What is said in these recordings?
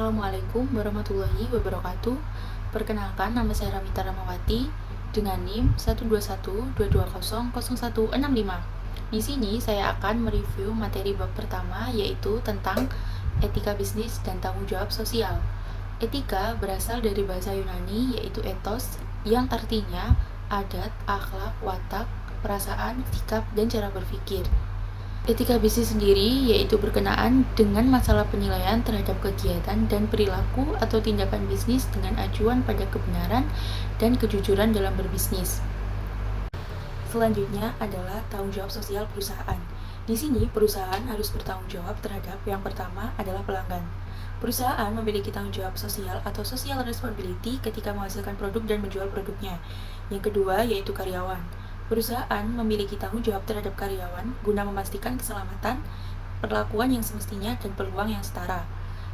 Assalamualaikum warahmatullahi wabarakatuh. Perkenalkan, nama saya Ramita Ramawati dengan NIM 12122000165. Di sini saya akan mereview materi bab pertama, yaitu tentang etika bisnis dan tanggung jawab sosial. Etika berasal dari bahasa Yunani, yaitu ethos, yang artinya adat, akhlak, watak, perasaan, sikap, dan cara berpikir. Etika bisnis sendiri yaitu berkenaan dengan masalah penilaian terhadap kegiatan dan perilaku atau tindakan bisnis dengan acuan pada kebenaran dan kejujuran dalam berbisnis. Selanjutnya adalah tanggung jawab sosial perusahaan. Di sini perusahaan harus bertanggung jawab terhadap yang pertama adalah pelanggan. Perusahaan memiliki tanggung jawab sosial atau social responsibility ketika menghasilkan produk dan menjual produknya. Yang kedua yaitu karyawan. Perusahaan memiliki tanggung jawab terhadap karyawan guna memastikan keselamatan, perlakuan yang semestinya, dan peluang yang setara.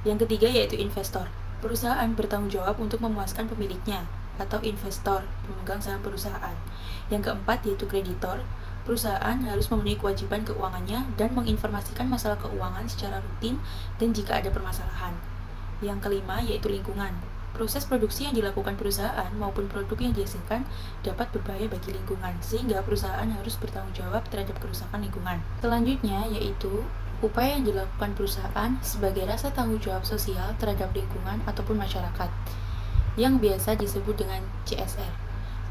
Yang ketiga yaitu investor. Perusahaan bertanggung jawab untuk memuaskan pemiliknya atau investor, pemegang saham perusahaan. Yang keempat yaitu kreditor. Perusahaan harus memenuhi kewajiban keuangannya dan menginformasikan masalah keuangan secara rutin dan jika ada permasalahan. Yang kelima yaitu lingkungan. Proses produksi yang dilakukan perusahaan maupun produk yang dihasilkan dapat berbahaya bagi lingkungan, sehingga perusahaan harus bertanggung jawab terhadap kerusakan lingkungan. Selanjutnya yaitu upaya yang dilakukan perusahaan sebagai rasa tanggung jawab sosial terhadap lingkungan ataupun masyarakat, yang biasa disebut dengan CSR.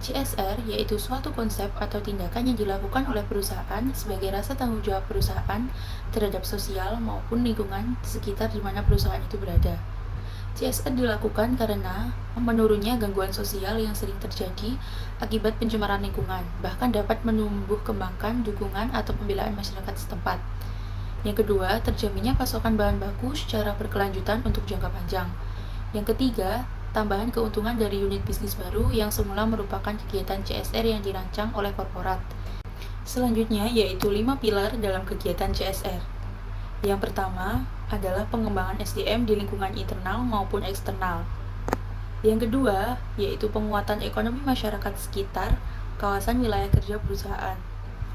CSR yaitu suatu konsep atau tindakan yang dilakukan oleh perusahaan sebagai rasa tanggung jawab perusahaan terhadap sosial maupun lingkungan sekitar di mana perusahaan itu berada. CSR dilakukan karena menurunnya gangguan sosial yang sering terjadi akibat pencemaran lingkungan, bahkan dapat menumbuh kembangkan dukungan atau pembelaan masyarakat setempat. Yang kedua, terjaminnya pasokan bahan baku secara berkelanjutan untuk jangka panjang. Yang ketiga, tambahan keuntungan dari unit bisnis baru yang semula merupakan kegiatan CSR yang dirancang oleh korporat. Selanjutnya yaitu 5 pilar dalam kegiatan CSR. Yang pertama adalah pengembangan SDM di lingkungan internal maupun eksternal. Yang kedua yaitu penguatan ekonomi masyarakat sekitar kawasan wilayah kerja perusahaan.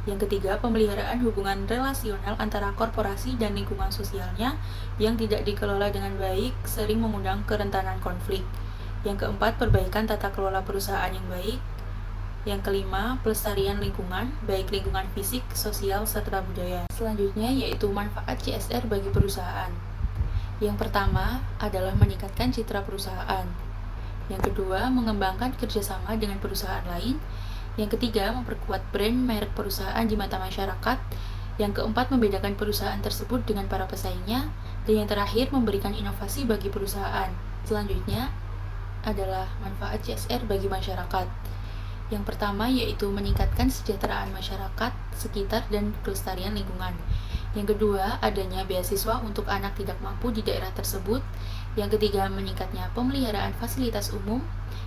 Yang ketiga, pemeliharaan hubungan relasional antara korporasi dan lingkungan sosialnya yang tidak dikelola dengan baik sering mengundang kerentanan konflik. Yang keempat, perbaikan tata kelola perusahaan yang baik. Yang kelima, pelestarian lingkungan, baik lingkungan fisik, sosial, serta budaya. Selanjutnya yaitu manfaat CSR bagi perusahaan. Yang pertama adalah meningkatkan citra perusahaan. Yang kedua, mengembangkan kerjasama dengan perusahaan lain. Yang ketiga, memperkuat brand merek perusahaan di mata masyarakat. Yang keempat, membedakan perusahaan tersebut dengan para pesaingnya. Dan yang terakhir, memberikan inovasi bagi perusahaan. Selanjutnya adalah manfaat CSR bagi masyarakat. Yang pertama yaitu meningkatkan kesejahteraan masyarakat sekitar dan kelestarian lingkungan. Yang kedua, adanya beasiswa untuk anak tidak mampu di daerah tersebut. Yang ketiga, meningkatnya pemeliharaan fasilitas umum.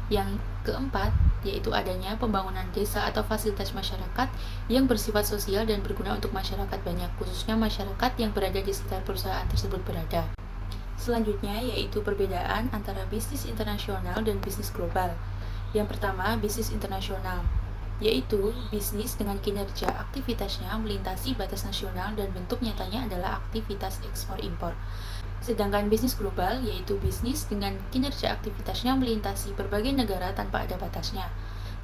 Yang keempat, yaitu adanya pembangunan desa atau fasilitas masyarakat yang bersifat sosial dan berguna untuk masyarakat banyak, khususnya masyarakat yang berada di sekitar perusahaan tersebut berada. Selanjutnya yaitu perbedaan antara bisnis internasional dan bisnis global. Yang pertama, bisnis internasional, yaitu bisnis dengan kinerja aktivitasnya melintasi batas nasional dan bentuk nyatanya adalah aktivitas ekspor-impor. Sedangkan bisnis global yaitu bisnis dengan kinerja aktivitasnya melintasi berbagai negara tanpa ada batasnya,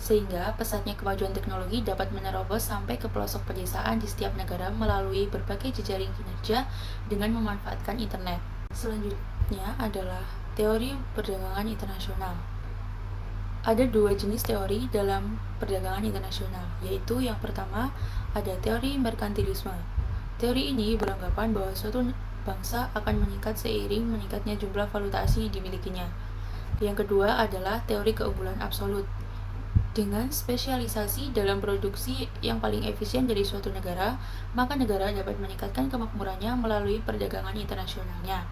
sehingga pesatnya kemajuan teknologi dapat menerobos sampai ke pelosok pedesaan di setiap negara melalui berbagai jejaring kinerja dengan memanfaatkan internet. Selanjutnya adalah teori perdagangan internasional. Ada dua jenis teori dalam perdagangan internasional, yaitu yang pertama ada teori merkantilisme. Teori ini beranggapan bahwa suatu bangsa akan meningkat seiring meningkatnya jumlah valuta asing yang dimilikinya. Yang kedua adalah teori keunggulan absolut. Dengan spesialisasi dalam produksi yang paling efisien dari suatu negara, maka negara dapat meningkatkan kemakmurannya melalui perdagangan internasionalnya.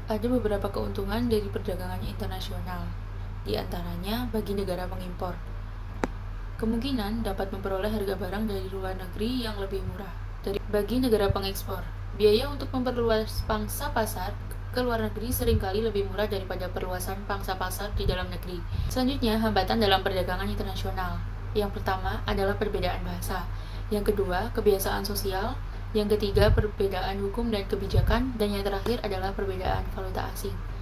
Ada beberapa keuntungan dari perdagangan internasional. Di antaranya bagi negara pengimpor, kemungkinan dapat memperoleh harga barang dari luar negeri yang lebih murah. Bagi negara pengekspor, biaya untuk memperluas pangsa pasar ke luar negeri seringkali lebih murah daripada perluasan pangsa pasar di dalam negeri. Selanjutnya, hambatan dalam perdagangan internasional. Yang pertama adalah perbedaan bahasa. Yang kedua, kebiasaan sosial. Yang ketiga, perbedaan hukum dan kebijakan, dan yang terakhir adalah perbedaan valuta asing.